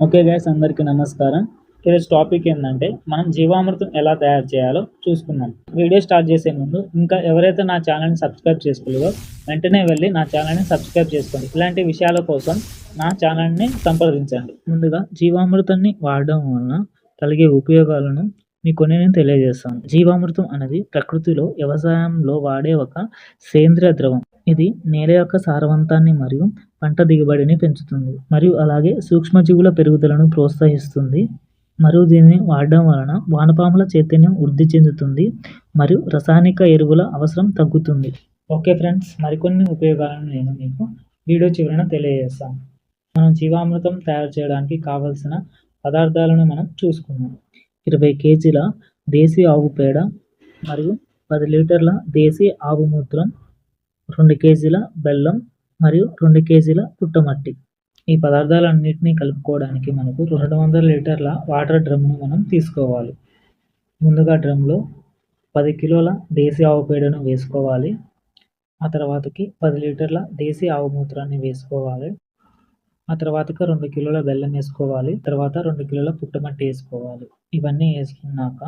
Okay guys, అందరికీ నమస్కారం. ఈరోజు టాపిక్ ఏంటంటే మనం జీవామృతం ఎలా తయారు చేయాలో చూసుకుందాం. వీడియో స్టార్ట్ చేసే ముందు ఇంకా ఎవరైతే నా ఛానల్ని సబ్స్క్రైబ్ చేసుకోలేదో వెంటనే వెళ్ళి నా ఛానల్ని సబ్స్క్రైబ్ చేసుకోండి. ఇలాంటి విషయాల కోసం నా ఛానల్ని సంప్రదించండి. ముందుగా జీవామృతాన్ని వాడడం వలన కలిగే ఉపయోగాలను మీకు నేను తెలియజేస్తాను. జీవామృతం అనేది ప్రకృతిలో వ్యవసాయంలో వాడే ఒక సేంద్రియ ద్రవం. ఇది నేల యొక్క సారవంతాన్ని మరియు పంట దిగుబడిని పెంచుతుంది మరియు అలాగే సూక్ష్మజీవుల పెరుగుదలను ప్రోత్సహిస్తుంది. మరియు దీనిని వాడడం వలన వానపాముల చైతన్యం వృద్ధి చెందుతుంది మరియు రసాయనిక ఎరువుల అవసరం తగ్గుతుంది. ఓకే ఫ్రెండ్స్, మరికొన్ని ఉపయోగాలను నేను మీకు వీడియో చివరన తెలియజేస్తాను. మనం జీవామృతం తయారు చేయడానికి కావలసిన పదార్థాలను మనం చూసుకుందాం. 20 కేజీల దేశీ ఆవు పేడ మరియు 10 లీటర్ల దేశీ ఆవు మూత్రం, 2 కేజీల బెల్లం మరియు 2 కేజీల పుట్టమట్టి. ఈ పదార్థాలన్నింటినీ కలుపుకోవడానికి మనకు 200 లీటర్ల వాటర్ డ్రమ్ను మనం తీసుకోవాలి. ముందుగా డ్రమ్లో 10 కిలోల దేశీ ఆవు పేడను వేసుకోవాలి. ఆ తర్వాతకి 10 లీటర్ల దేశీ ఆవు మూత్రాన్ని వేసుకోవాలి. ఆ తర్వాతకి 2 కిలోల బెల్లం వేసుకోవాలి. తర్వాత 2 కిలోల పుట్టమట్టి వేసుకోవాలి. ఇవన్నీ వేసుకున్నాక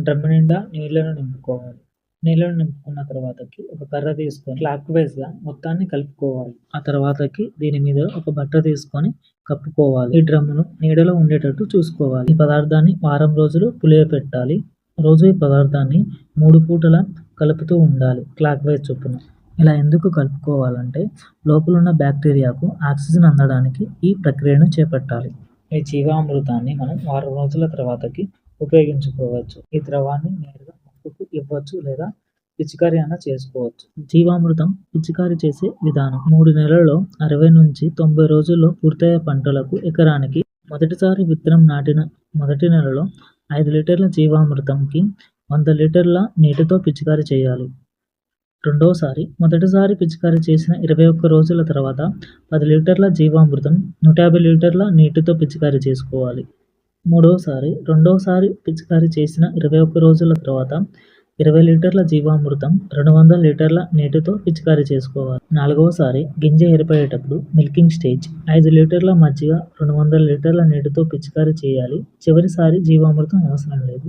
డ్రమ్ నిండా నీళ్లను నింపుకోవాలి. నీళ్ళను నింపుకున్న తర్వాతకి ఒక కర్ర తీసుకొని క్లాక్ వైజ్గా మొత్తాన్ని కలుపుకోవాలి. ఆ తర్వాతకి దీని మీద ఒక బట్ట తీసుకొని కప్పుకోవాలి. ఈ డ్రమ్మును నీడలో ఉండేటట్టు చూసుకోవాలి. ఈ పదార్థాన్ని వారం రోజులు పులియపెట్టాలి. రోజు ఈ పదార్థాన్ని 3 పూటల కలుపుతూ ఉండాలి క్లాక్ వైజ్ చొప్పున. ఇలా ఎందుకు కలుపుకోవాలంటే లోపల ఉన్న బ్యాక్టీరియాకు ఆక్సిజన్ అందడానికి ఈ ప్రక్రియను చేపట్టాలి. ఈ జీవామృతాన్ని మనం వారం రోజుల తర్వాతకి ఉపయోగించుకోవచ్చు. ఈ ద్రవాన్ని నేరుగా మొక్కకు ఇవ్వచ్చు లేదా పిచికారీ అయినా చేసుకోవచ్చు. జీవామృతం పిచికారీ చేసే విధానం: 3 నెలల్లో 60 నుంచి 90 రోజుల్లో పూర్తయ్యే పంటలకు ఎకరానికి మొదటిసారి విత్తనం నాటిన మొదటి నెలలో 5 లీటర్ల జీవామృతంకి 100 లీటర్ల నీటితో పిచికారీ చేయాలి. మొదటిసారి పిచికారీ చేసిన 21 రోజుల తర్వాత 10 లీటర్ల జీవామృతం 150 లీటర్ల నీటితో పిచికారీ చేసుకోవాలి. రెండోసారి పిచికారీ చేసిన 21 రోజుల తర్వాత 20 లీటర్ల జీవామృతం 200 లీటర్ల నీటితో పిచికారీ చేసుకోవాలి. నాలుగవసారి గింజ ఏర్పడేటప్పుడు మిల్కింగ్ స్టేజ్ 5 లీటర్ల మజ్జిగ 200 లీటర్ల నీటితో పిచికారీ చేయాలి. చివరిసారి జీవామృతం అవసరం లేదు.